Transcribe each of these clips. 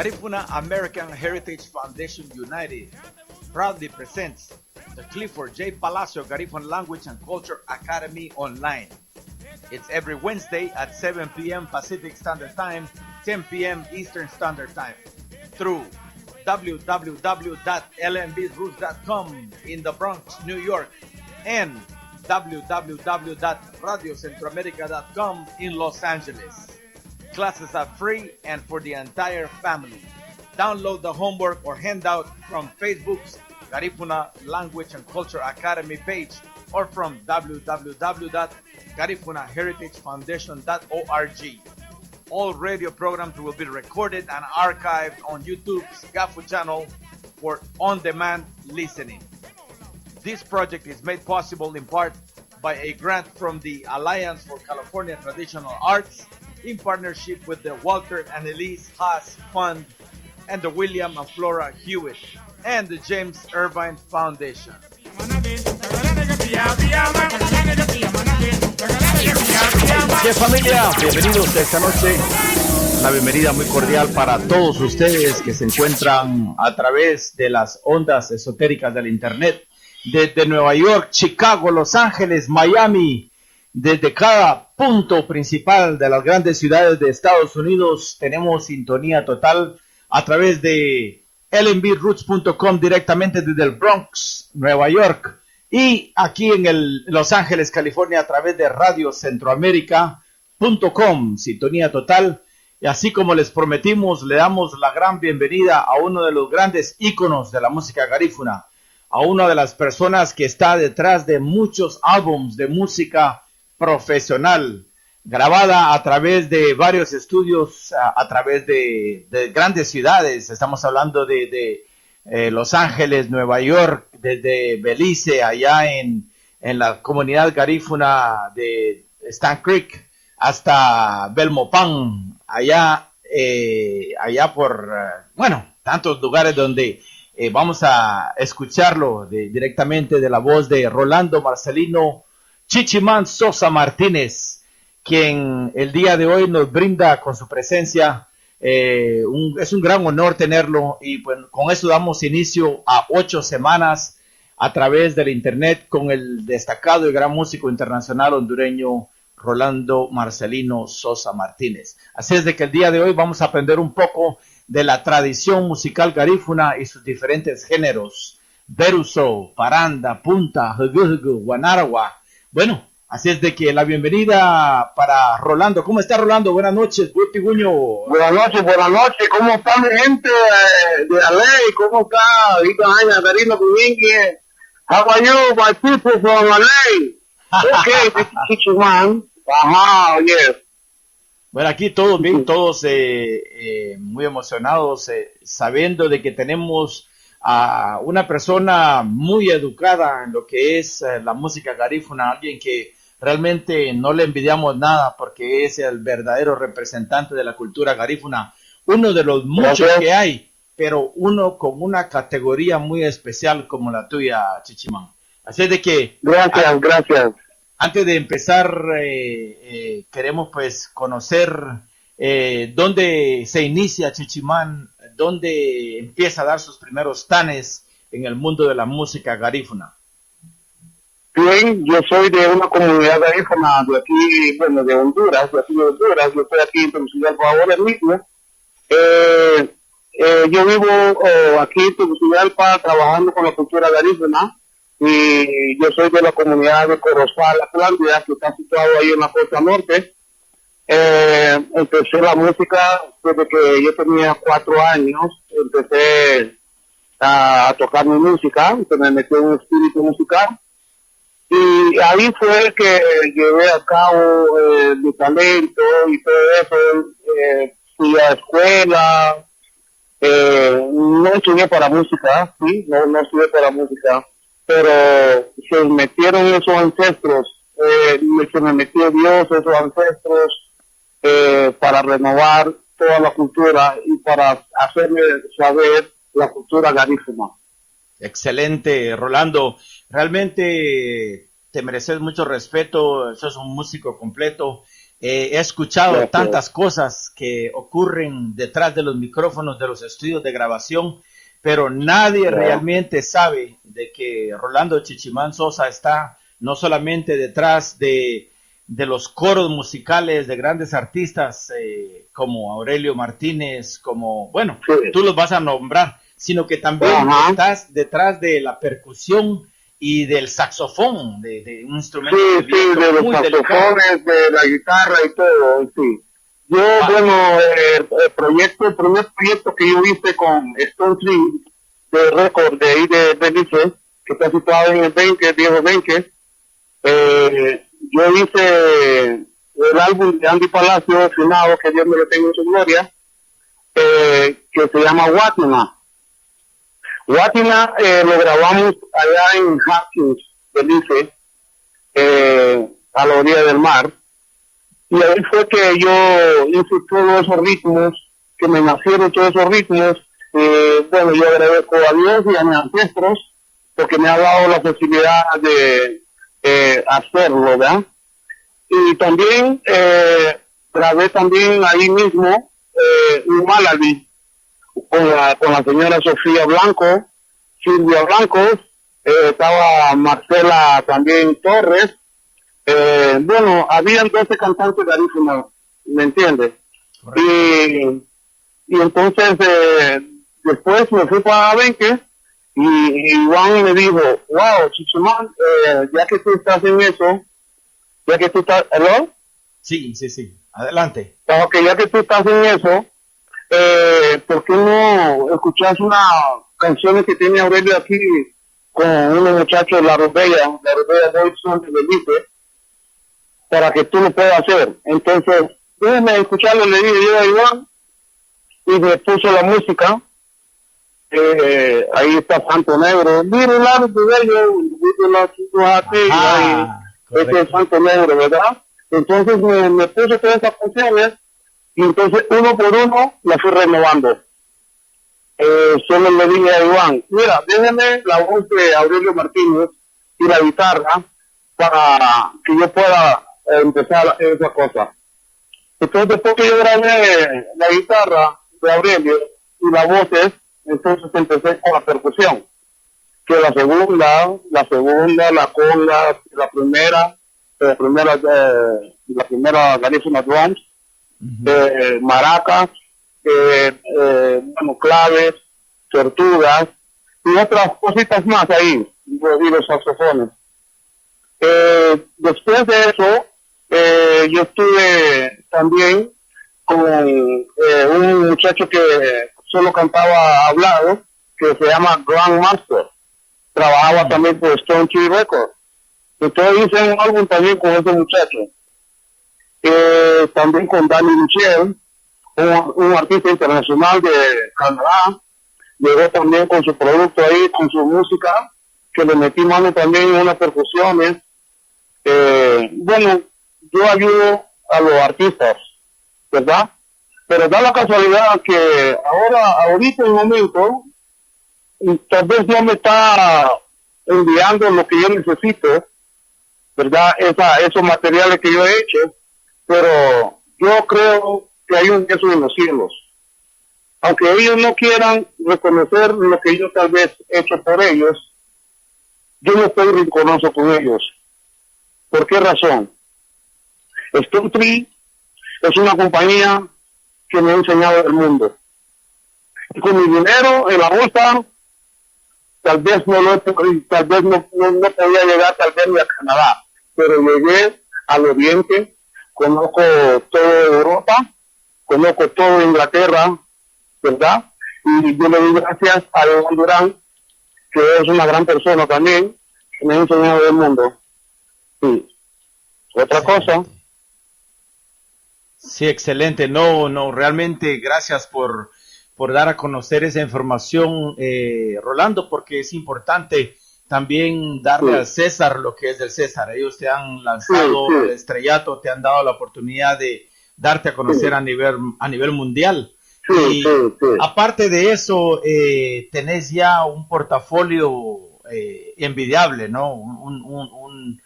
Garifuna American Heritage Foundation United proudly presents the Clifford J. Palacio Garifuna Language and Culture Academy online. It's every Wednesday at 7 p.m. Pacific Standard Time, 10 p.m. Eastern Standard Time through www.lmbsroots.com in the Bronx, New York, and www.radiocentroamerica.com in Los Angeles. Classes are free and for the entire family. Download the homework or handout from Facebook's Garifuna Language and Culture Academy page or from www.garifunaheritagefoundation.org. All radio programs will be recorded and archived on YouTube's GAFU channel for on-demand listening. This project is made possible in part by a grant from the Alliance for California Traditional Arts in partnership with the Walter and Elise Haas Fund and the William and Flora Hewitt and the James Irvine Foundation. ¿Qué familia? Bienvenidos esta noche. Una bienvenida muy cordial para todos ustedes que se encuentran a través de las ondas esotéricas del Internet. Desde Nueva York, Chicago, Los Ángeles, Miami, desde cada punto principal de las grandes ciudades de Estados Unidos, tenemos sintonía total a través de lmbsroots.com directamente desde el Bronx, Nueva York, y aquí en Los Ángeles, California, a través de radiocentroamerica.com, sintonía total. Y así como les prometimos, le damos la gran bienvenida a uno de los grandes íconos de la música garífuna, a una de las personas que está detrás de muchos álbumes de música profesional, grabada a través de varios estudios, a través de grandes ciudades. Estamos hablando de Los Ángeles, Nueva York, desde Belice, allá en la comunidad garífuna de Stan Creek, hasta Belmopan, allá por, tantos lugares donde vamos a escucharlo directamente de la voz de Rolando Marcelino Chichimán Sosa Martínez, quien el día de hoy nos brinda con su presencia. Es un gran honor tenerlo y pues, con eso damos inicio a 8 semanas a través del Internet con el destacado y gran músico internacional hondureño Rolando Marcelino Sosa Martínez. Así es de que el día de hoy vamos a aprender un poco de la tradición musical garífuna y sus diferentes géneros: beruso, paranda, punta, jugu, guanaragua. Bueno, así es de que la bienvenida para Rolando. ¿Cómo está, Rolando? Buenas noches, Piguño. Buenas noches. ¿Cómo está mi gente de LA? ¿Cómo está? How are you, my people from LA? Okay, this is Chichimán. Ajá, yes. Bueno, aquí todos bien, todos muy emocionados, sabiendo de que tenemos a una persona muy educada en lo que es la música garífuna, alguien que realmente no le envidiamos nada porque es el verdadero representante de la cultura garífuna, uno de los muchos que hay, pero uno con una categoría muy especial como la tuya, Chichimán. Así de que... Gracias. Antes de empezar, queremos pues conocer dónde se inicia Chichimán, dónde empieza a dar sus primeros tanes en el mundo de la música garífuna. Bien, yo soy de una comunidad garífuna de aquí, de Honduras, yo estoy aquí en Tegucigalpa ahora mismo. Yo vivo aquí en Tegucigalpa trabajando con la cultura garífuna. Y yo soy de la comunidad de Corozal, Atlántida, que está situado ahí en la costa norte. Empecé la música desde que yo tenía 4 años. Empecé a tocar mi música, se me metió en un espíritu musical. Y ahí fue que llevé a cabo mi talento y todo eso. Fui a escuela. No estudié para música, ¿sí? No estudié para música. Pero se metieron esos ancestros, se me metió Dios, esos ancestros, para renovar toda la cultura y para hacerme saber la cultura garífuna. Excelente, Rolando. Realmente te mereces mucho respeto, sos un músico completo. He escuchado Gracias. tantas cosas que ocurren detrás de los micrófonos de los estudios de grabación, pero nadie realmente sabe de que Rolando Chichimán Sosa está no solamente detrás de los coros musicales de grandes artistas como Aurelio Martínez, como, bueno, Sí. tú los vas a nombrar, sino que también Ajá. estás detrás de la percusión y del saxofón, de un instrumento Sí, sí, de los muy delicado. saxofones, de la guitarra y todo, sí. Yo, bueno, el primer proyecto que yo hice con Stone Tree de récord de ahí de Belice, que está situado en el Viejo Benque, yo hice el álbum de Andy Palacio, finado, que Dios me lo tenga en su gloria, que se llama Guatemala. Guatemala lo grabamos allá en Hopkins, Belice, a la orilla del mar, y ahí fue que yo hice todos esos ritmos, que me nacieron todos esos ritmos. Bueno, yo agradezco a Dios y a mis ancestros porque me ha dado la posibilidad de hacerlo, ¿verdad? Y también grabé también ahí mismo un Malabi con la señora Sofía Blanco, Silvia Blanco, estaba Marcela también Torres. Bueno, habían 12 cantantes garífunas, ¿me entiendes? Y entonces después me fui para Benque y Iván me dijo, wow, Chichimán, ya que tú estás en eso, ya que tú estás, ¿hello? Sí, sí, sí, adelante. Ok, ya que tú estás en eso, ¿por qué no escuchas una canción que tiene Aurelio aquí con unos muchachos de la Rubella Boyson de Belice, para que tú lo puedas hacer? Entonces, déjame escucharlo, le dije yo a Iván, y me puso la música. Ahí está Santo Negro, ese es Santo Negro, ¿verdad? Entonces me puso todas esas canciones, y entonces uno por uno las fui renovando. Solo le dije a Iván, mira, déjame la voz de Aurelio Martínez y la guitarra para que yo pueda empezar esa cosa. Entonces después que yo grabé la guitarra de Aurelio y las voces, entonces empecé con la percusión, que la segunda, la conga, la primera garífuna drums, maracas, bueno, claves, tortugas y otras cositas más ahí, y los saxofones. Después de eso, yo estuve también con un muchacho que solo cantaba hablado, que se llama Grandmaster. Trabajaba también por Stone Tree Records. Entonces hice un álbum también con ese muchacho. También con Danny Michel, un artista internacional de Canadá. Llegó también con su producto ahí, con su música, que le metí mano también en unas percusiones. Bueno, yo ayudo a los artistas, ¿verdad? Pero da la casualidad que ahorita en el momento, tal vez no me está enviando lo que yo necesito, ¿verdad? Esos materiales que yo he hecho, pero yo creo que hay un Dios en los cielos. Aunque ellos no quieran reconocer lo que yo tal vez he hecho por ellos, yo no estoy reconocido con ellos. ¿Por qué razón? Stone Tree es una compañía que me ha enseñado el mundo. Y con mi dinero en la bolsa, tal vez no podía llegar tal vez ni a Canadá, pero llegué al Oriente, conozco toda Europa, conozco toda Inglaterra, ¿verdad? Y yo le doy gracias a Iván Durán, que es una gran persona también, que me ha enseñado el mundo. Sí. Otra cosa. Sí, excelente. No, realmente gracias por dar a conocer esa información, Rolando, porque es importante también darle al César lo que es del César. Ellos te han lanzado el estrellato, te han dado la oportunidad de darte a conocer a nivel mundial. Y aparte de eso, tenés ya un portafolio envidiable, ¿no?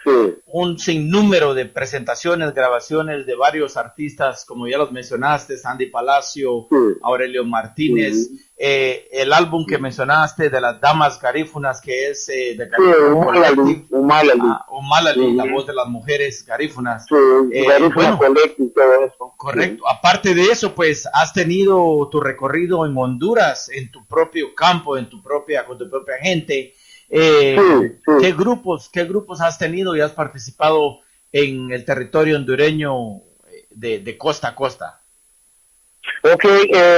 Sí. un sinnúmero de presentaciones, grabaciones de varios artistas, como ya los mencionaste, Sandy Palacio, Sí. Aurelio Martínez, el álbum que mencionaste de las Damas Garífunas, que es de Garífuna Collective, Umalali, la voz de las mujeres garífunas. Sí, Garífuna Collective, todo eso. Correcto. Aparte de eso, pues has tenido tu recorrido en Honduras, en tu propio campo, con tu propia gente. ¿Qué grupos has tenido y has participado en el territorio hondureño de costa a costa? Ok,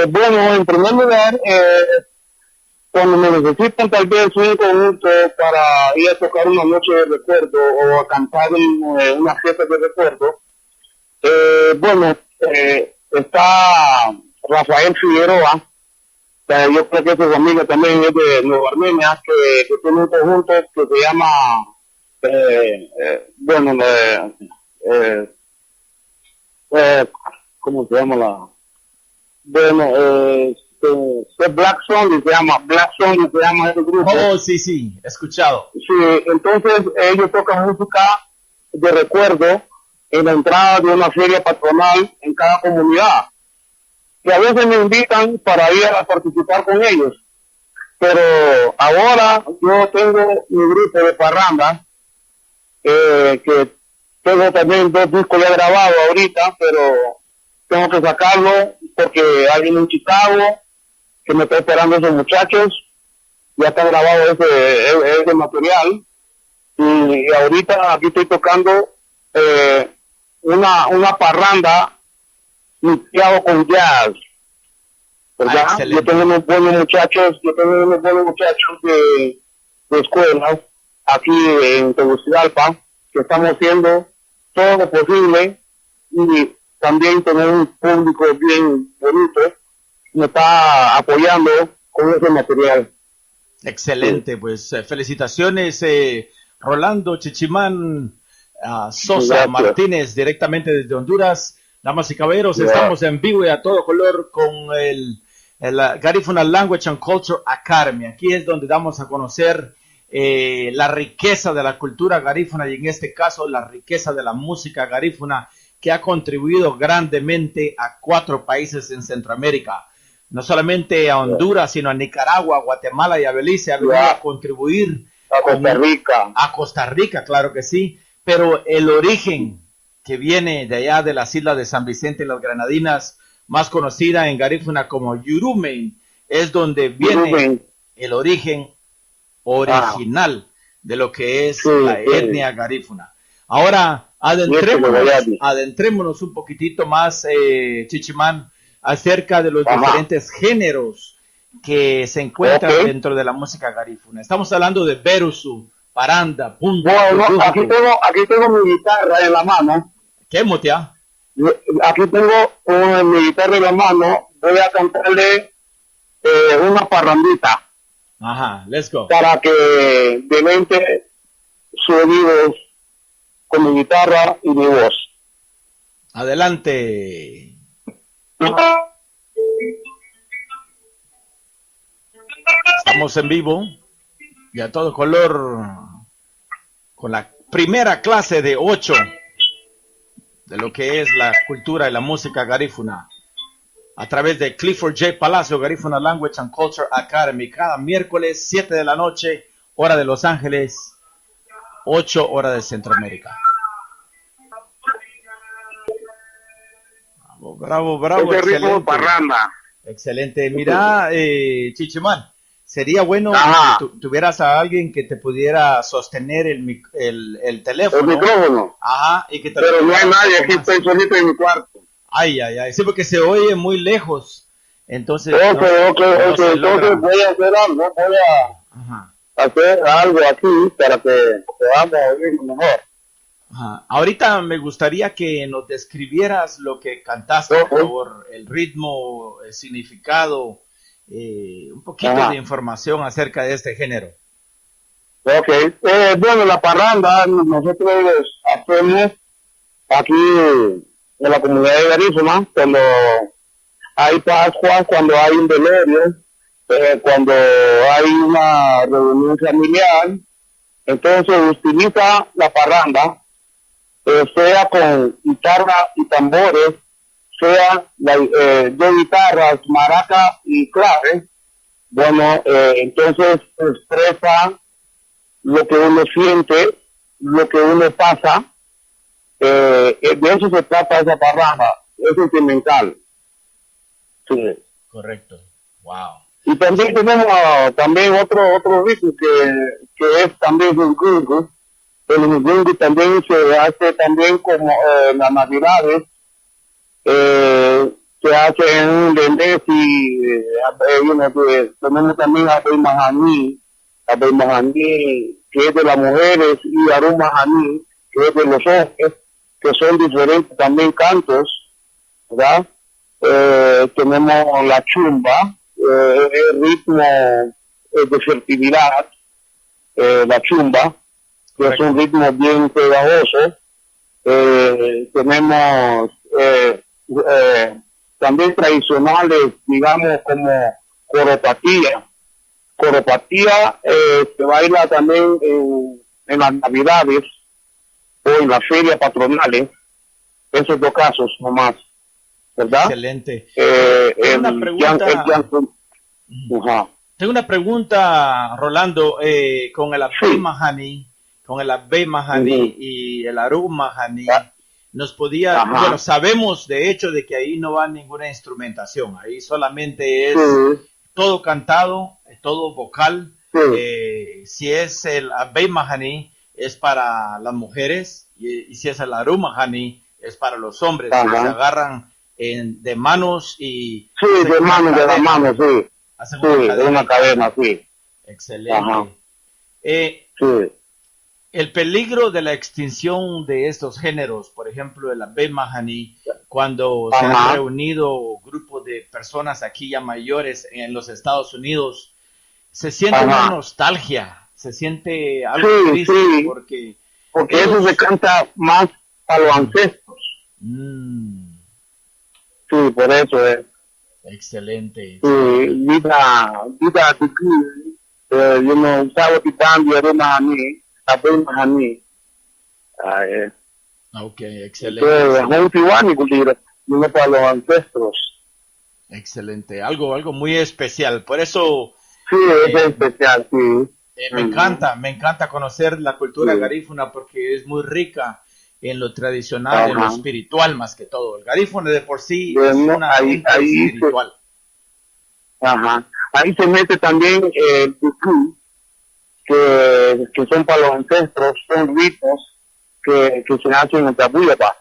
bueno, en primer lugar, cuando me necesitan tal vez un conjunto para ir a tocar una noche de recuerdo o a cantar en una fiesta de recuerdo, está Rafael Figueroa, yo creo que su familia también es de Nueva Armenia, que tiene un conjunto que se llama, ¿cómo se llama la? Black Song se llama ese grupo. Oh, sí, he escuchado. Sí, entonces ellos tocan música de recuerdo en la entrada de una feria patronal en cada comunidad. Que a veces me invitan para ir a participar con ellos. Pero ahora yo tengo mi grupo de parranda, que tengo también 2 discos ya grabados ahorita, pero tengo que sacarlo porque hay uno en Chicago que me está esperando esos muchachos, ya está grabado ese material, y ahorita aquí estoy tocando una parranda mezclado con jazz, ¿verdad? Yo tengo unos buenos muchachos de escuelas aquí en Tegucigalpa, que estamos haciendo todo lo posible, y también tener un público bien bonito me está apoyando con ese material. Excelente, pues felicitaciones, Rolando Chichimán Sosa. Gracias. Martínez, directamente desde Honduras. Damas y caballeros, estamos en vivo y a todo color con el Garifuna Language and Culture Academy. Aquí es donde damos a conocer la riqueza de la cultura garífuna y en este caso la riqueza de la música garífuna, que ha contribuido grandemente a 4 países en Centroamérica. No solamente a Honduras, sino a Nicaragua, Guatemala y a Belice ha venido a contribuir. A Costa Rica. A Costa Rica, claro que sí. Pero el origen que viene de allá de las islas de San Vicente y las Granadinas, más conocida en Garífuna como Yurumen, es donde viene el origen original de lo que es la etnia garífuna. Ahora, adentrémonos un poquitito más, Chichimán, acerca de los diferentes géneros que se encuentran dentro de la música garífuna. Estamos hablando de berusu, paranda, punto. Bueno, aquí tengo mi guitarra en la mano. ¿Qué, Mutia? Aquí tengo mi guitarra en la mano. Voy a cantarle una parrandita. Ajá, let's go. Para que deleite sus oídos con mi guitarra y mi voz. Adelante. Estamos en vivo y a todo color con la primera clase de 8 de lo que es la cultura y la música garífuna a través de Clifford J. Palacio, Garifuna Language and Culture Academy, cada miércoles 7 de la noche, hora de Los Ángeles, 8 hora de Centroamérica. Bravo, excelente. Parranda. Excelente. Mira, Chichimán, sería bueno que tuvieras a alguien que te pudiera sostener el teléfono. El micrófono. Ajá. Y que te Pero no hay nadie, aquí estoy solito en mi cuarto. Ay. Sí, porque se oye muy lejos. Entonces, entonces voy a hacer algo, hacer algo aquí para que podamos oír mejor. Ajá. Ahorita me gustaría que nos describieras lo que cantaste, por favor, el ritmo, el significado, un poquito de información acerca de este género. Ok, bueno, la parranda nosotros hacemos aquí en la comunidad de Garífuna, cuando hay Pascua, cuando hay un velorio, cuando hay una reunión familiar, Entonces utiliza la parranda, sea con guitarra y tambores, sea de guitarras, maraca y clave. Bueno, entonces expresa lo que uno siente, lo que uno pasa. De eso se trata esa parranda, es sentimental. Sí. Correcto. Wow. Y también tenemos también otro ritmo que es también el gungu. El gungu también se hace también como en las navidades, se hace en un lendés y tenemos también Abel Mahaní, que es de las mujeres, y Arum Mahaní, que es de los hombres, que son diferentes también cantos, ¿verdad? Tenemos la chumba, el ritmo de fertilidad, la chumba, que es un ritmo bien pegajoso. Tenemos también tradicionales, digamos, como coropatía. Coropatía se baila también en las navidades o en las ferias patronales, esos dos casos nomás, ¿verdad? Excelente. Tengo una pregunta. Tengo una pregunta, Rolando, con el Abey Mahaní, y el Arum Mahaní. Nos podía, bueno, sabemos de hecho de que ahí no va ninguna instrumentación, ahí solamente es todo cantado, todo vocal. Si es el Abey Mahaní es para las mujeres y si es el Arum Mahaní es para los hombres, que se agarran de manos y... Sí, de las manos, sí. Hacen una cadena, sí. Excelente. Sí. El peligro de la extinción de estos géneros, por ejemplo, el Abey Mahaní, cuando se han reunido grupos de personas aquí ya mayores en los Estados Unidos, se siente una nostalgia, se siente algo triste, porque eso se canta más a los ancestros. Sí, por eso es. Excelente. Sí, vida, estaba quitando a Mahaní. Ok, excelente. Para los ancestros. Excelente, algo muy especial. Por eso sí, es especial, sí. Me encanta conocer la cultura garífuna porque es muy rica en lo tradicional, en lo espiritual más que todo. El garífuna de por sí es una ahí espiritual. Ahí se mete también el tucú, que son para los ancestros, son ritos que se hacen en Tabuyapa,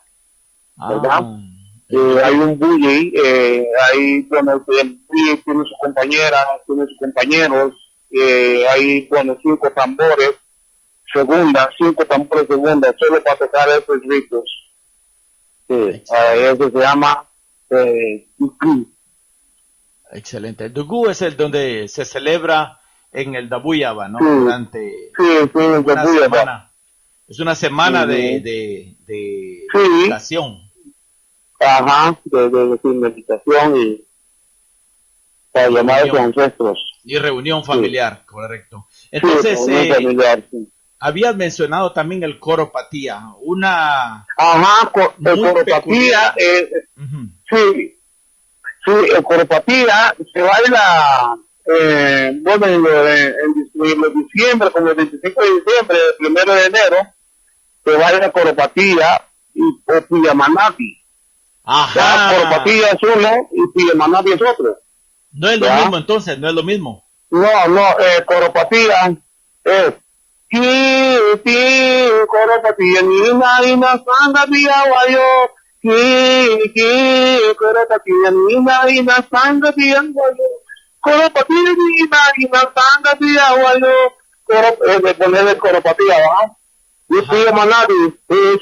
¿verdad? Hay un bully, ahí el bully tiene sus compañeras, tiene sus compañeros, hay 5 tambores, cinco tambores segunda, solo para tocar esos ritos. Eso se llama Dugú. Excelente. El Dugú es el donde se celebra en el Dabuyaba, ¿no? Durante una semana. Es una semana de meditación. De meditación y para llamar a sus ancestros. Y reunión familiar, correcto. Entonces, familiar, habías mencionado también el coropatía, el coropatía, el coropatía se baila, en diciembre, como el 25 de diciembre, el 1 de enero, se baila coropatía o piyamanati. Coropatía es uno y piyamanati es otro. No es lo mismo entonces, no es lo mismo. No, coropatía es coropatía nina sanga piyawayo coropatía nina sanga piyawayo coropatía nina sanga piyawayo de poner el coropatía, ¿verdad? Y piyamanati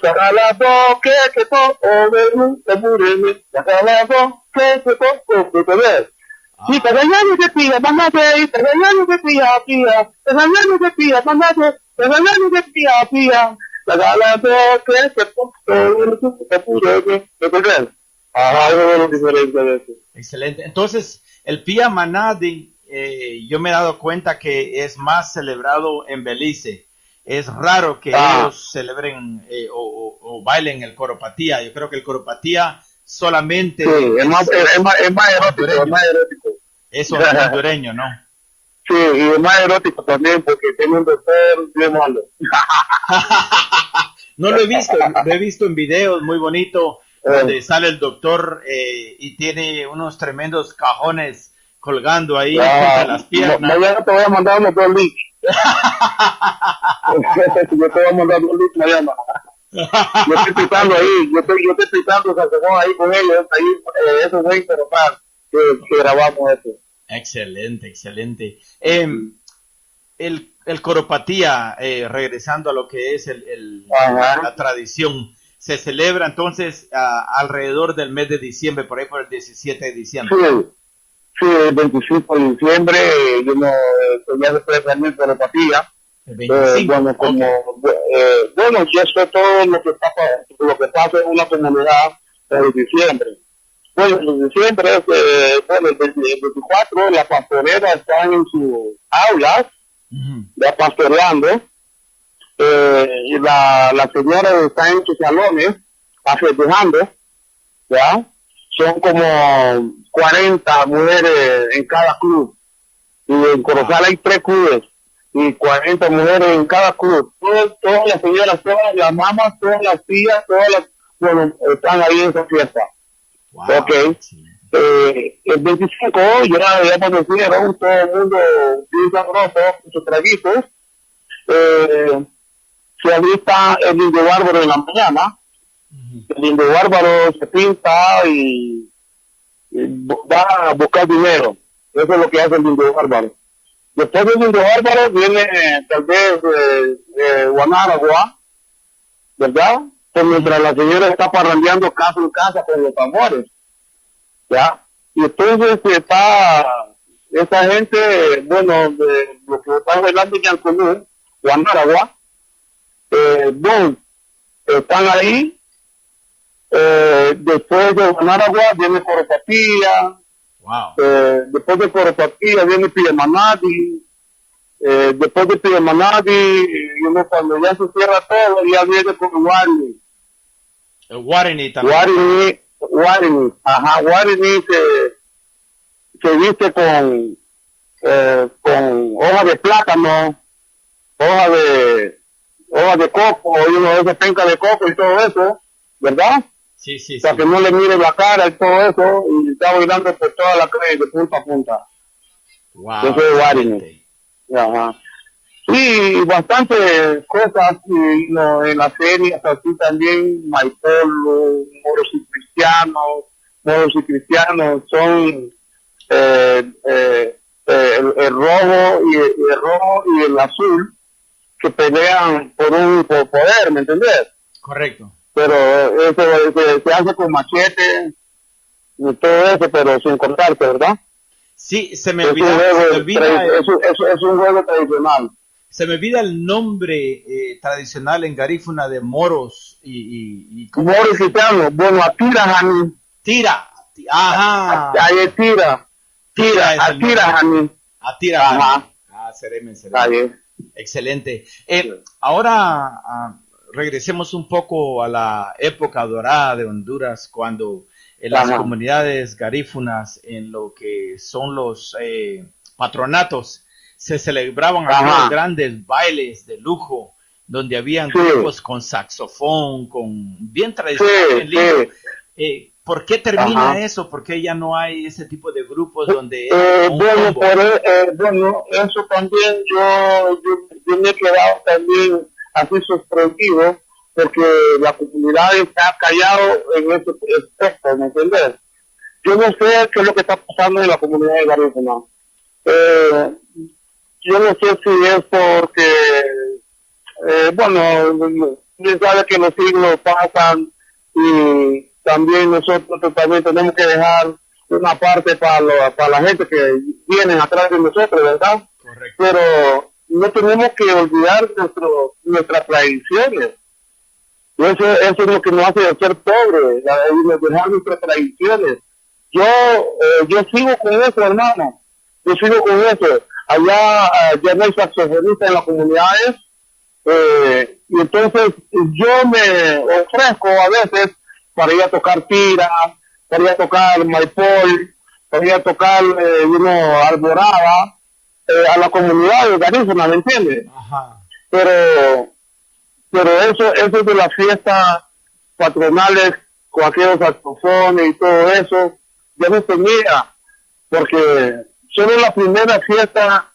saca la voz que todo de mureme saca la voz que todo de ver. Y te regaño de pilla, mandate, y te regaño de pilla, te regaño de pilla, mandate, te regaño de pilla, la gala de que se Excelente. Entonces, el Pia Manadi, yo me he dado cuenta que es más celebrado en Belice. es raro que ellos celebren o bailen el coropatía. Yo creo que el coropatía solamente es más erótico, es más erótico. Eso es hondureño, ¿no? Sí, y es más erótico también porque tiene un doctor bien malo. No lo he visto en videos, muy bonito, donde sale el doctor y tiene unos tremendos cajones colgando ahí entre las piernas. Mañana te voy a mandar unos dos links. Yo te voy a mandar dos links mañana. Yo estoy pitando ahí, yo estoy pitando saxofón ahí con ellos, ahí esos 20 nomás que grabamos eso. Excelente, excelente. El coropatía, regresando a lo que es la tradición, se celebra entonces alrededor del mes de diciembre, por ahí por el 17 de diciembre. Sí, el 25 de diciembre, ya después de la coropatía. El 25, bueno, y eso es todo lo que pasa en una comunidad en diciembre. Bueno, en diciembre, el 24, las pastoreras están en sus aulas, ya pastoreando, y las señoras están en sus salones, festejando, ¿ya? Son como 40 mujeres en cada club, y en Corozal hay 3 clubes, y 40 mujeres en cada club. Todas las señoras, todas las mamás, todas las tías, están ahí en esa fiesta. Wow. Okay. El 25 ya aparecieron todo el mundo bien sabroso con sus traguitos. Se avista el indio bárbaro en la mañana. El indio bárbaro se pinta y va a buscar dinero. Eso es lo que hace el indio bárbaro. Después del indio bárbaro viene tal vez Guanaragua, ¿verdad? Pues mientras la señora está parrandeando casa en casa con los tambores, ¿ya? Y entonces esa gente, bueno, de lo que están bailando en común, Guanaragua, están ahí. Después de Guanaragua viene Coropatía. Wow. Después de Coropatía viene Pidemanadi. Después de Pidemanadi, cuando ya se cierra todo, ya viene con Guarini. El Guarini también. Guarini se viste con hoja de plátano, hoja de coco, esa penca de coco y todo eso, ¿verdad? Sí. Para que no le mire la cara y todo eso, y está bailando por toda la calle de punta a punta. Wow. Eso es Guarini. Ajá. Sí, bastantes cosas en las series, así también, Maipolo, moros y cristianos son el rojo y el azul que pelean por poder, ¿me entendés? Correcto. Pero eso se hace con machete y todo eso, pero sin cortarse, ¿verdad? Sí, se me olvida. Es un juego tradicional. Se me olvida el nombre tradicional en Garífuna de moros y moros cristianos. Bueno, Atira, Jani. Tira. Ajá. Ahí es Tira. Atira, Jani. Atira. Ajá. Sereme. Ahí. Excelente. Ahora regresemos un poco a la época dorada de Honduras, cuando en las comunidades garífunas, en lo que son los patronatos, se celebraban algunos grandes bailes de lujo, donde habían grupos con saxofón, con bien tradicional, bien lindo. ¿Por qué termina eso? ¿Por qué ya no hay ese tipo de grupos donde bueno, eso también yo me he quedado también así sorprendido, porque la comunidad está callado en ese aspecto, ¿me entiendes? Yo no sé qué es lo que está pasando en la comunidad de Garífuna. Yo no sé si es porque, bueno, se sabe que los siglos pasan y también nosotros también tenemos que dejar una parte para la gente que viene atrás de nosotros, ¿verdad? Correcto. Pero no tenemos que olvidar nuestras tradiciones. Eso es lo que nos hace ser pobres, dejar nuestras tradiciones. Yo sigo con eso, hermano. Yo sigo con eso. Allá ya no hay saxofonistas en las comunidades. Y entonces yo me ofrezco a veces para ir a tocar tira, para ir a tocar maipol, para ir a tocar alborada, a la comunidad de Garífuna, ¿me entiendes? Ajá. Pero eso de las fiestas patronales con aquellos saxofones y todo eso, ya no tenía, porque solo la primera fiesta,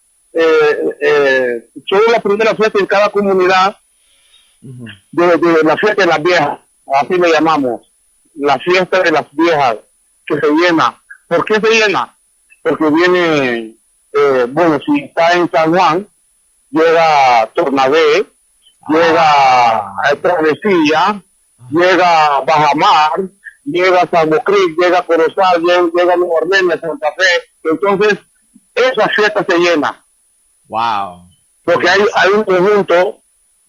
en cada comunidad, de la fiesta de las viejas, así le llamamos, la fiesta de las viejas, que se llena. ¿Por qué se llena? Porque viene, si está en San Juan, llega Tornabé, llega Travesía, llega Bajamar, llega San Creek, llega Corozal, llega Nueva Orleans, Santa Fe. Entonces, esa fiesta se llena. Wow. Porque hay un conjunto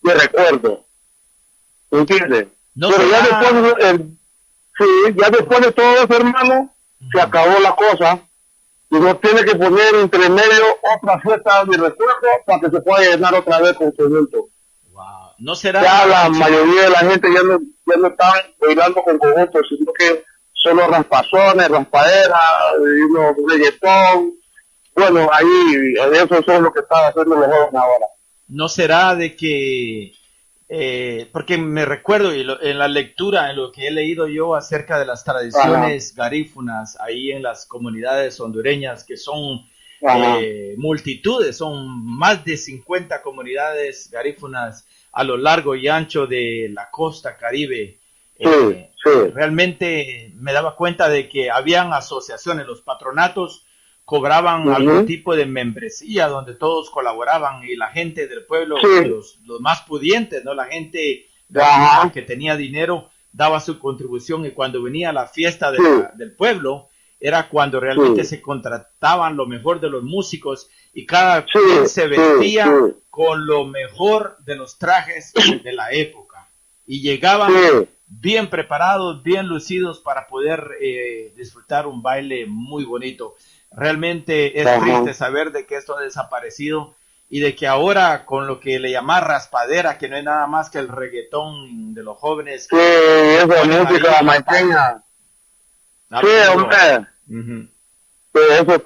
de recuerdo. ¿Entiendes? Pero ya después de todo eso, hermano, se acabó la cosa. Y no tiene que poner entre medio otra fiesta de recuerdo para que se pueda llenar otra vez con el conjunto. Wow. ¿No será? Ya la mayoría de la gente ya no está bailando con conjuntos, sino que solo raspazones, raspaderas, reggaetón. Bueno, ahí, eso es lo que están haciendo los jóvenes ahora. ¿No será de que, porque me recuerdo en la lectura, en lo que he leído yo acerca de las tradiciones garífunas ahí en las comunidades hondureñas, que son multitudes, son más de 50 comunidades garífunas a lo largo y ancho de la costa Caribe. Realmente me daba cuenta de que habían asociaciones, los patronatos cobraban algún tipo de membresía donde todos colaboraban y la gente del pueblo, los más pudientes, ¿no? La gente que tenía dinero daba su contribución, y cuando venía la fiesta del pueblo era cuando realmente se contrataban lo mejor de los músicos y cada quien se vestía con lo mejor de los trajes de la época y llegaban bien preparados, bien lucidos para poder disfrutar un baile muy bonito. Realmente es triste saber de que esto ha desaparecido y de que ahora con lo que le llaman raspadera, que no es nada más que el reggaetón de los jóvenes. Sí, esa música maipeña. Sí, hombre. Eso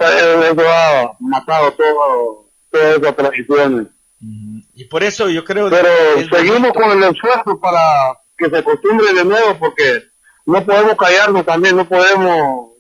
ha matado todas esas tradiciones. Y por eso yo creo Pero seguimos con el esfuerzo para que se acostumbre de nuevo, porque no podemos callarnos también, no podemos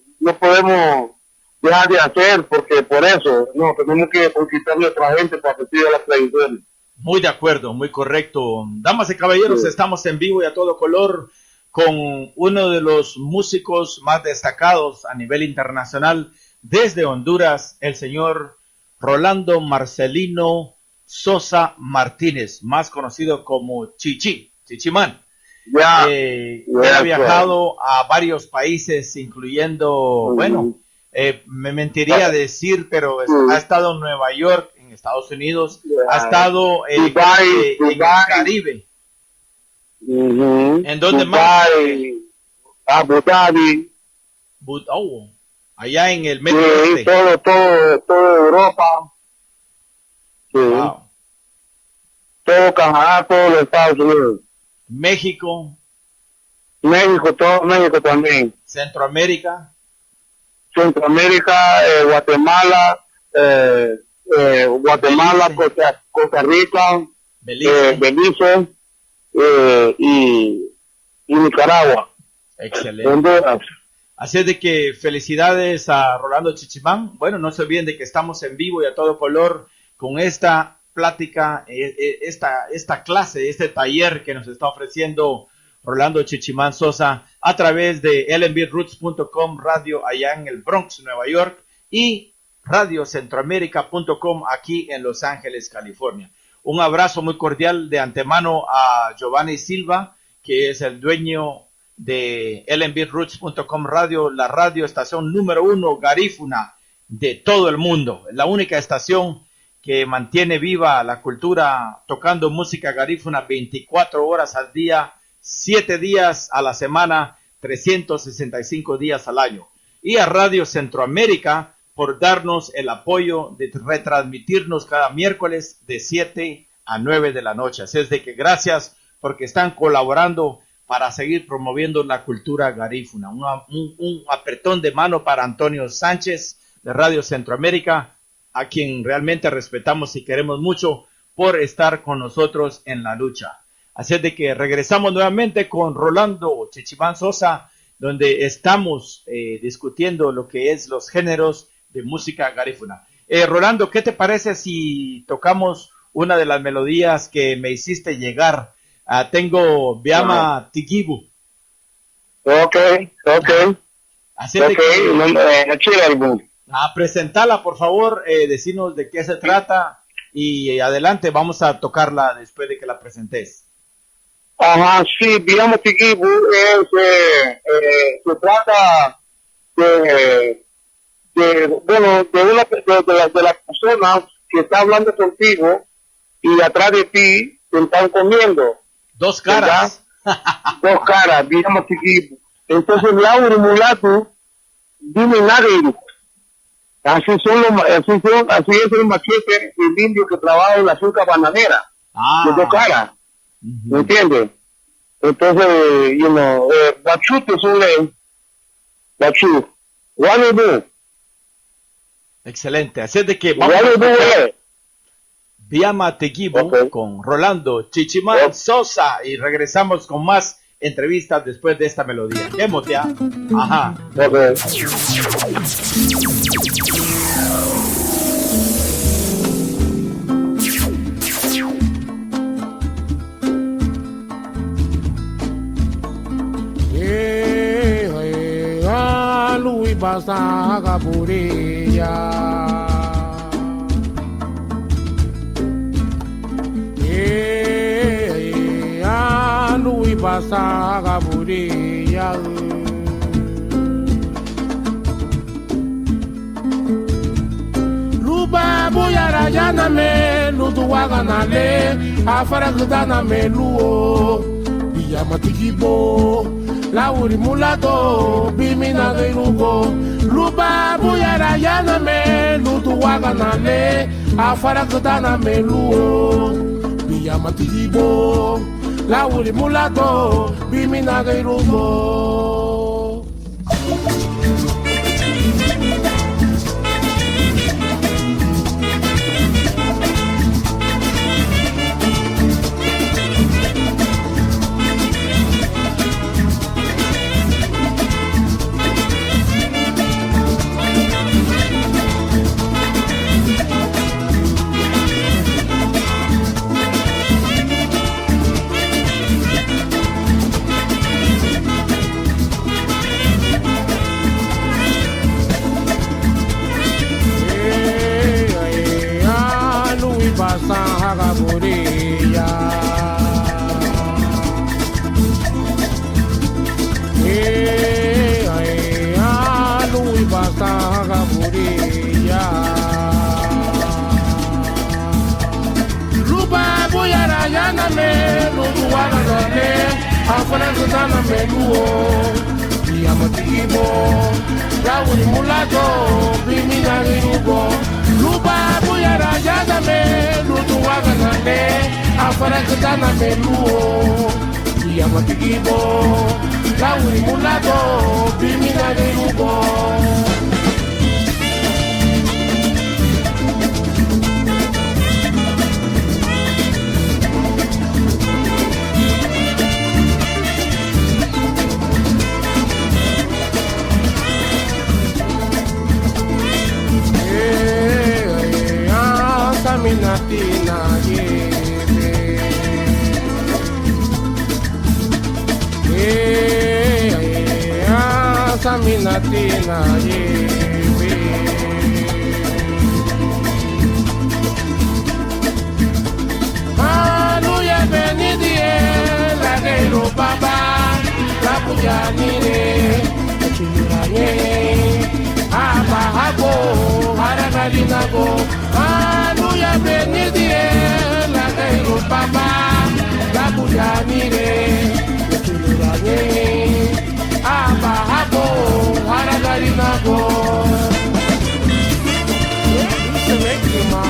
dejar de hacer, porque por eso tenemos que conquistar a nuestra gente para que siga las tradiciones. Muy de acuerdo, muy correcto. Damas y caballeros, estamos en vivo y a todo color con uno de los músicos más destacados a nivel internacional desde Honduras, el señor Rolando Marcelino Sosa Martínez, más conocido como Chichimán. Él ha viajado a varios países, incluyendo, me mentiría decir, pero ha estado en Nueva York, en Estados Unidos, ha estado en el Caribe. ¿En dónde más? Abu Dhabi. Allá en el Medio Oeste. Todo Europa. Wow. Todo Canadá, todo los Estados Unidos. México. Todo México también. Centroamérica, Guatemala, Costa Rica, Belice, y Nicaragua. Excelente. Honduras. Así es de que felicidades a Rolando Chichimán. Bueno, no se olviden de que estamos en vivo y a todo color con esta plática, esta clase, este taller que nos está ofreciendo Rolando Chichimán Sosa a través de lnbroots.com radio allá en el Bronx, Nueva York, y radiocentroamerica.com aquí en Los Ángeles, California. Un abrazo muy cordial de antemano a Giovanni Silva, que es el dueño de lnbroots.com radio, la radio estación número 1 garífuna de todo el mundo, la única estación que mantiene viva la cultura tocando música garífuna 24 horas al día, 7 días a la semana, 365 días al año. Y a Radio Centroamérica por darnos el apoyo de retransmitirnos cada miércoles de 7 a 9 de la noche. Así es de que gracias porque están colaborando para seguir promoviendo la cultura garífuna. Un apretón de mano para Antonio Sánchez de Radio Centroamérica, a quien realmente respetamos y queremos mucho por estar con nosotros en la lucha. Así es de que regresamos nuevamente con Rolando Chichimán Sosa, donde estamos discutiendo lo que es los géneros de música garífuna. Rolando, ¿qué te parece si tocamos una de las melodías que me hiciste llegar? Tengo Biama Tigibu. Ok. Así es de que, presentala, por favor, decirnos de qué se trata y adelante, vamos a tocarla después de que la presentes. Ajá, sí, Biama Tigibu se trata de las personas que está hablando contigo y atrás de ti te están comiendo. Dos caras. Dos caras, digamos Tigibu. Entonces, Lauro Mulato, dime nadie. Así es el machete, el indio que trabaja en la azúcar bananera. De dos caras. ¿Me entiendes? Entonces, Bachute es un Bachute. What Excelente. Así es de que vamos a Biama Tigibu con Rolando Chichimán Sosa y regresamos con más entrevistas después de esta melodía. ¿Qué motea? Ajá. Lui basta purilla. Lui basta purilla. Luba buyara yana me lutuwaga nale afara kutana me luo Biama Tigibu Lauri Mulato bimina gairugo Luba buyara yana me lutuwaga nale afara kutana me luo Biama Tigibu Lauri Mulato bimina gairugo Sahagaburia Lui Basahagaburia Luba Buyara Yana me Lutuana Nane Afana Kutana Meluo Biama Tigibu Lauri Mulato Bimina Girugo Luba Buyara Yana me Lutuwaga Nane Afara Kutana Meluo Biama Tigibu Lauri Mulato Bimina Girugo Minatina Saminatina Aleluya benidie la gelo baba la puyanire chiraye abahabo haragalinago Aleluya benidie la gelo baba la puyanire chiraye abahabo haragalinago se me quema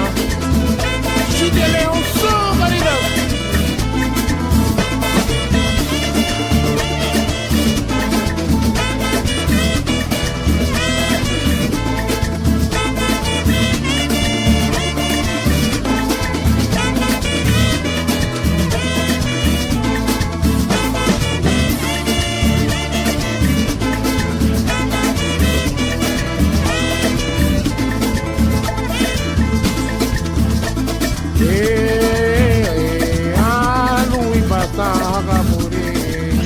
si te leo sobre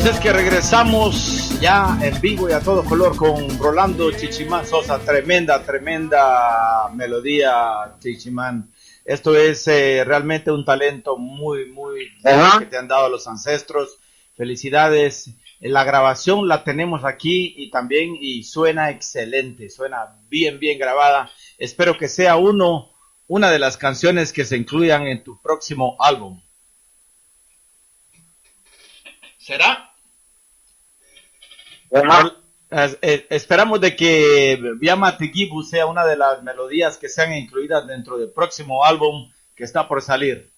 es que regresamos ya en vivo y a todo color con Rolando Chichimán Sosa. Tremenda melodía, Chichimán. Esto es realmente un talento muy que te han dado los ancestros. Felicidades. La grabación la tenemos aquí y también suena excelente, suena bien grabada. Espero que sea una de las canciones que se incluyan en tu próximo álbum. ¿Será? Esperamos de que Biama Tigibu sea una de las melodías que sean incluidas dentro del próximo álbum que está por salir.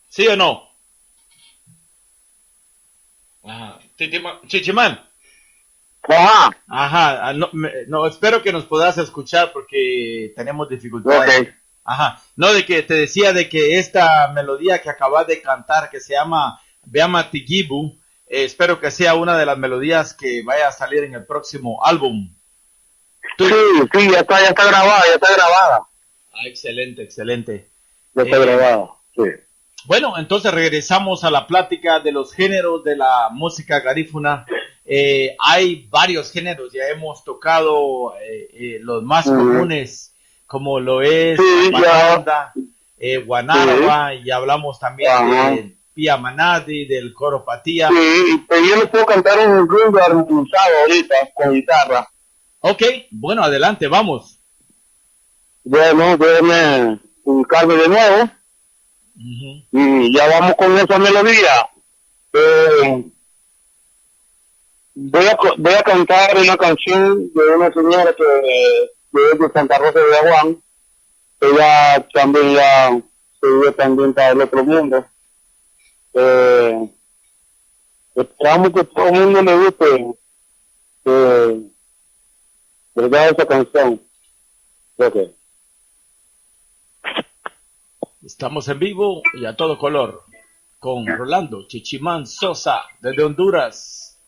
¿Sí o no? Ajá. Chichimán. Ajá. No, espero que nos puedas escuchar porque tenemos dificultades. Okay. Ajá. No, de que te decía de que esta melodía que acabas de cantar, que se llama Biama Tigibu, espero que sea una de las melodías que vaya a salir en el próximo álbum. Sí, ya está grabada. Ah, excelente. Ya está grabada, sí. Bueno, entonces regresamos a la plática de los géneros de la música garífuna. Hay varios géneros, ya hemos tocado los más comunes, como lo es Banda, Guanaraba, y hablamos también de Pía Manadi, del coro Patía. Sí, pero yo les puedo cantar un rumbo armonizado ahorita con guitarra. Ok, bueno, adelante, vamos. Bueno, déjenme ubicarme de nuevo. Y ya vamos con esa melodía. Voy a cantar una canción de una señora que es de Santa Rosa de Aguán. Ella también ya se vive también para el otro mundo. Esperamos que todo el mundo le guste verdad esa canción. Okay. Estamos en vivo y a todo color con Rolando Chichimán Sosa desde Honduras,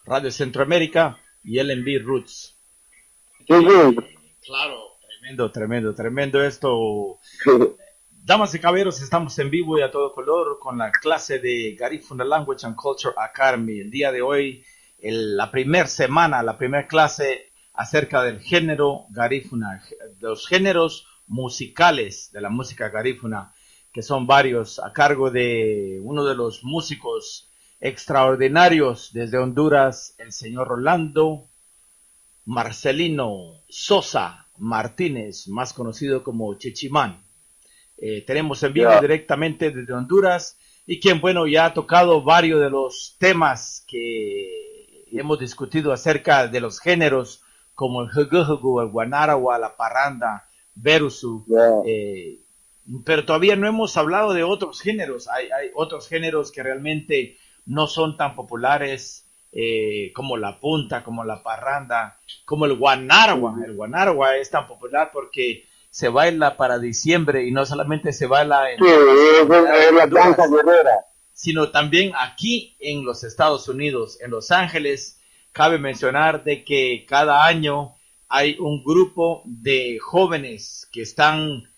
Radio Centroamérica y LNB Roots. Sí. Claro, tremendo esto. Damas y caballeros, estamos en vivo y a todo color con la clase de Garifuna Language and Culture Academy. El día de hoy, la primera clase acerca del género garífuna, los géneros musicales de la música garífuna, que son varios, a cargo de uno de los músicos extraordinarios desde Honduras, el señor Rolando Marcelino Sosa Martínez, más conocido como Chichimán. Tenemos en vivo directamente desde Honduras y quien, bueno, ya ha tocado varios de los temas que hemos discutido acerca de los géneros como el jugujugu, el guanaragua, la parranda, Berusu, pero todavía no hemos hablado de otros géneros. Hay otros géneros que realmente no son tan populares, como la punta, como la parranda, como el guanaragua. El guanaragua es tan popular porque se baila para diciembre y no solamente se baila en la danza guerrera, sino también aquí en los Estados Unidos, en Los Ángeles. Cabe mencionar de que cada año hay un grupo de jóvenes que están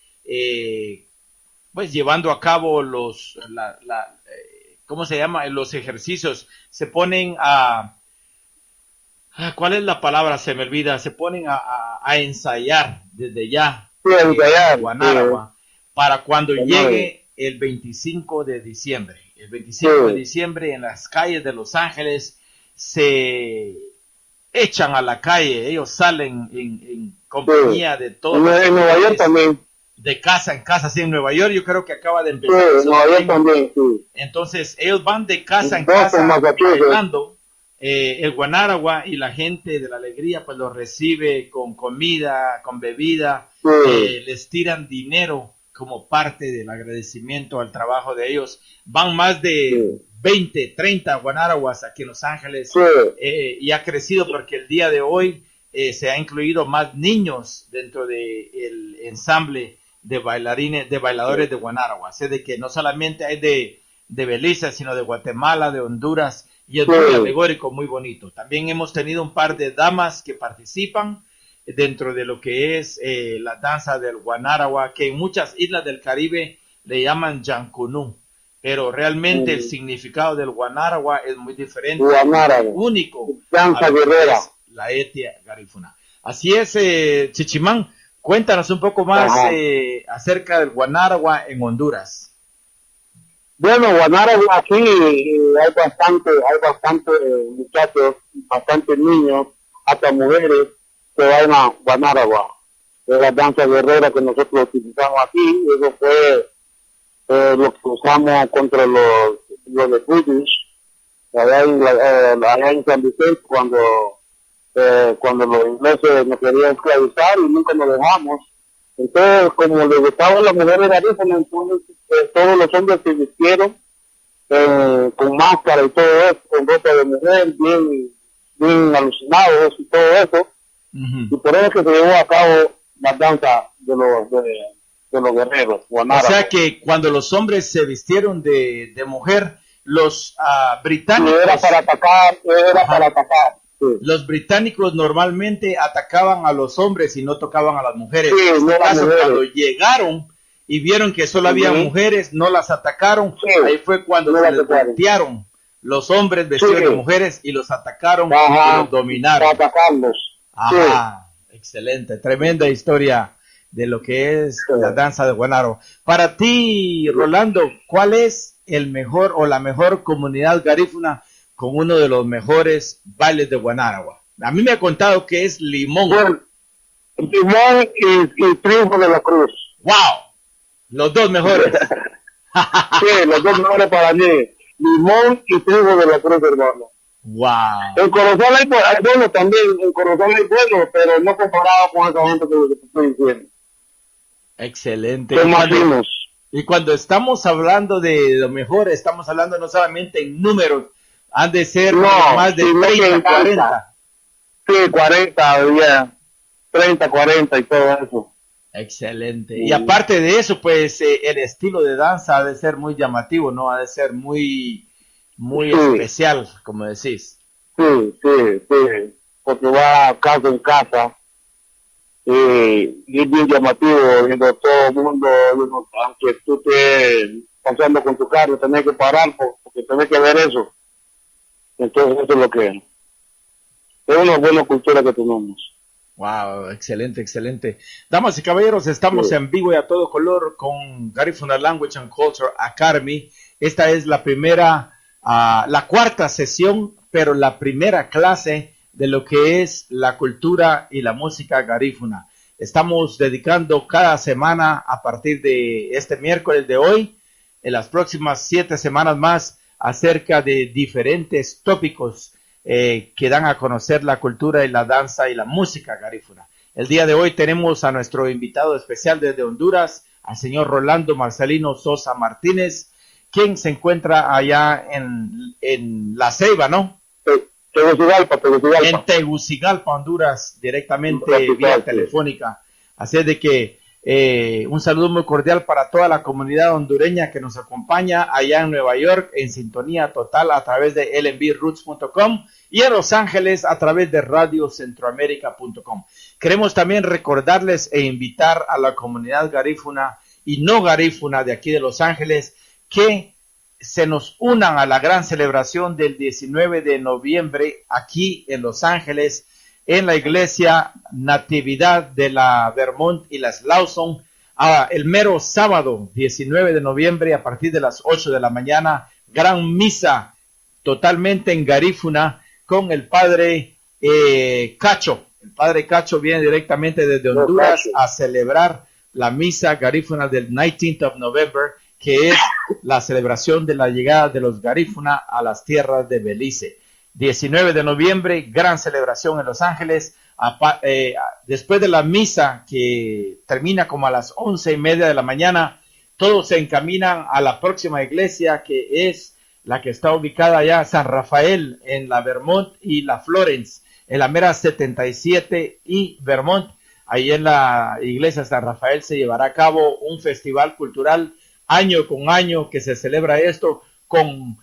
pues llevando a cabo ¿cómo se llama? Los ejercicios. Se ponen ¿cuál es la palabra? Se me olvida. Se ponen a ensayar desde ya. Guanaragua, para cuando llegue el 25 de diciembre. El 25 de diciembre en las calles de Los Ángeles se echan a la calle, ellos salen en compañía de todos. En Nueva York también. De casa en casa, sí, en Nueva York yo creo que acaba de empezar. Sí, en Nueva York también, sí. Entonces ellos van de casa en casa bailando el guanaragua y la gente de la alegría pues los recibe con comida, con bebida, les tiran dinero como parte del agradecimiento al trabajo de ellos. Van más de 20, 30 guanaraguas aquí en Los Ángeles, y ha crecido porque el día de hoy se ha incluido más niños dentro del ensamble de bailadores de guanaragua. Así de que no solamente hay de Belice, sino de Guatemala, de Honduras, y es muy alegórico, muy bonito. También hemos tenido un par de damas que participan dentro de lo que es la danza del guanaragua, que en muchas islas del Caribe le llaman yancunú. pero realmente el significado del Guanaragua es muy diferente, Guanaragua, único danza a lo que guerrera. es la etnia garífuna. Así es, Chichimán, cuéntanos un poco más acerca del Guanaragua en Honduras. Bueno, Guanaragua aquí hay bastante muchachos, bastantes niños, hasta mujeres que van a Guanaragua. Es la danza guerrera que nosotros utilizamos aquí. Eso fue lo que usamos contra los de British allá en San Vicente cuando los ingleses nos querían esclavizar y nunca nos dejamos. Entonces, como les gustaba a las mujeres garífunas, entonces todos los hombres se vistieron con máscara y todo eso, con ropa de mujer, bien alucinados y todo eso. Y por eso es que se llevó a cabo la danza de los guerreros. Guanaragua. O sea que cuando los hombres se vistieron de mujer, los británicos... Era para atacar. Sí. Los británicos normalmente atacaban a los hombres y no tocaban a las mujeres. Sí, en no este las caso, mujeres. cuando llegaron y vieron que solo había mujeres, no las atacaron. Sí, ahí fue cuando no se las les atacaron. voltearon los hombres vestidos de mujeres y los atacaron y los dominaron. Para atacarlos. Ajá, excelente, tremenda historia de lo que es la danza de Guanaro. Para ti, Rolando, ¿cuál es el mejor o la mejor comunidad garífuna con uno de los mejores bailes de Guanaragua? A mí me ha contado que es Limón. Bueno, Limón y Triunfo de la Cruz. ¡Wow! Los dos mejores. Sí, los dos mejores para mí. Limón y Triunfo de la Cruz, hermano. ¡Wow! En Corozal hay bueno también, en Corozal hay bueno, pero no comparado con esa gente que te estoy diciendo. Excelente. Son más finos. Y cuando estamos hablando de lo mejor, estamos hablando no solamente en números, han de ser más de 30, 40. Sí, 40, ya, 30, 40 y todo eso. Excelente. Y aparte de eso, pues el estilo de danza ha de ser muy llamativo, ¿no? Ha de ser muy especial, como decís. Sí, porque va casa en casa y es bien llamativo, viendo todo el mundo, aunque tú estés pasando con tu carro, tenés que parar porque tenés que ver eso. Entonces eso es lo que es una buena cultura que tenemos. Wow, excelente, excelente. Damas y caballeros, estamos en vivo y a todo color con Garifuna Language and Culture Academy. Esta es la la cuarta sesión, pero la primera clase de lo que es la cultura y la música garífuna. Estamos dedicando cada semana a partir de este miércoles de hoy, en las próximas 7 semanas más, acerca de diferentes tópicos que dan a conocer la cultura y la danza y la música garífuna. El día de hoy tenemos a nuestro invitado especial desde Honduras, al señor Rolando Marcelino Sosa Martínez, quien se encuentra allá en La Ceiba, ¿no? Tegucigalpa. En Tegucigalpa, Honduras, directamente vía telefónica. Así es de que un saludo muy cordial para toda la comunidad hondureña que nos acompaña allá en Nueva York en sintonía total a través de lnbroots.com y en Los Ángeles a través de radiocentroamerica.com. Queremos también recordarles e invitar a la comunidad garífuna y no garífuna de aquí de Los Ángeles que se nos unan a la gran celebración del 19 de noviembre aquí en Los Ángeles, en la iglesia Natividad de la Vermont y las Lawson, el mero sábado 19 de noviembre a partir de las 8 de la mañana, gran misa totalmente en garífuna con el padre Cacho. El padre Cacho viene directamente desde Honduras a celebrar la misa garífuna del 19th of November, que es la celebración de la llegada de los garífuna a las tierras de Belice. 19 de noviembre, gran celebración en Los Ángeles. Después de la misa, que termina como a las 11:30 de la mañana, todos se encaminan a la próxima iglesia, que es la que está ubicada allá, San Rafael, en la Vermont y la Florence, en la mera 77 y Vermont. Ahí en la iglesia San Rafael se llevará a cabo un festival cultural año con año que se celebra esto con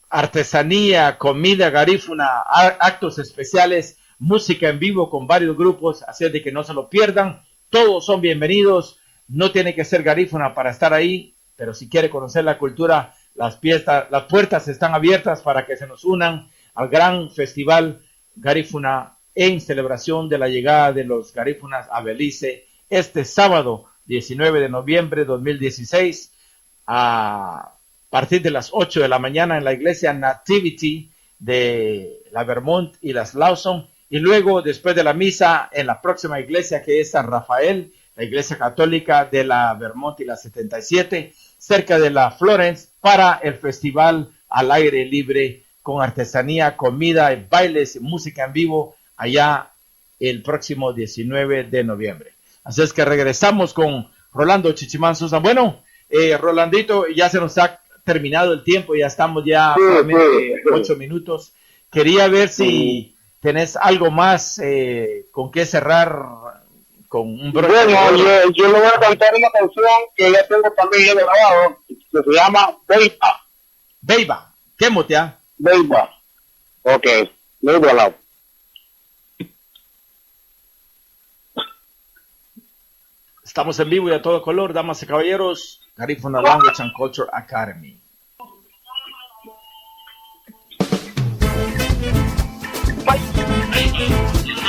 artesanía, comida garífuna, actos especiales, música en vivo con varios grupos, así de que no se lo pierdan. Todos son bienvenidos, no tiene que ser garífuna para estar ahí. pero si quiere conocer la cultura, las puertas están abiertas para que se nos unan al gran festival Garífuna en celebración de la llegada de los garífunas a Belice este sábado 19 de noviembre de 2016 a partir de las 8 de la mañana en la iglesia Nativity de la Vermont y las Lawson, y luego después de la misa en la próxima iglesia que es San Rafael, la iglesia católica de la Vermont y la 77, cerca de la Florence, para el festival al aire libre con artesanía, comida, bailes, música en vivo allá el próximo 19 de noviembre. Así es que regresamos con Rolando Chichimán Sosa. Bueno, Rolandito, ya se nos ha terminado el tiempo, ya estamos ya solamente 8 minutos. Quería ver si tenés algo más con qué cerrar con un broche. Bueno, yo le voy a cantar una canción que ya tengo también ya grabado, que se llama Beiba. Beiba, ¿qué motea? Beiba. Ok, luego al lado. Estamos en vivo y a todo color, damas y caballeros. Garífuna Language and Culture Academy. Bye.